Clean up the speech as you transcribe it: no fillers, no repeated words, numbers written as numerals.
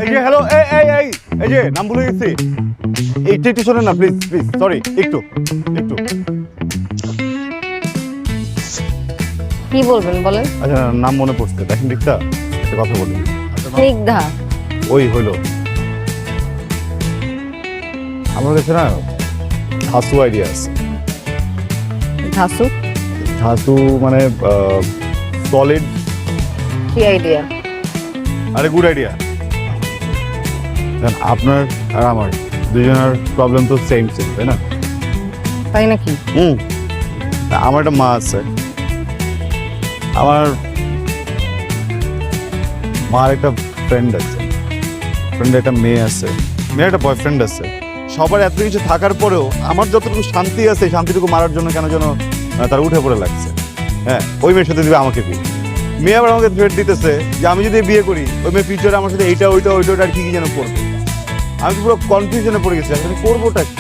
এই যে হ্যালো, এই যে নাম ভুলে গেছি। একটু শোনেন না প্লিজ প্লিজ, সরি, একটু একটু। কি বলবেন বলেন। আচ্ছা নাম মনে পড়ছে, দেখেন দিকটা একটা কথা বলি। স্নিগ্ধা। ওই হইলো, আমার কাছে না ধাসু আইডিয়া আছে। ধাসু? ধাসু মানে সলিড। কি আইডিয়া? আরে গুড আইডিয়া। আপনার আর আমার দুজনের প্রবলেম তো সেম সেম, তাই না? তাই নাকি? আমার একটা মা আছে, আমার মার একটা ফ্রেন্ড আছে, ফ্রেন্ডের একটা মেয়ে আছে, মেয়ের একটা বয়ফ্রেন্ড আছে। সবার এত কিছু থাকার পরেও আমার যতটুকু শান্তি আছে, শান্তিটুকু মারার জন্য কেন যেন তার উঠে পড়ে লাগছে। হ্যাঁ, ওই মেয়ের সাথে দিবে আমাকে বিয়ে। মেয়ে আবার আমাকে থ্রেট দিতেছে যে আমি যদি বিয়ে করি ওই মেয়ে ফিউচারে আমার সাথে এইটা ওইটা ওইটা আর কি কি যেন করবে। আমি পুরো কনফিউশনে পড়ে গেছি, আমি করবোটা কি?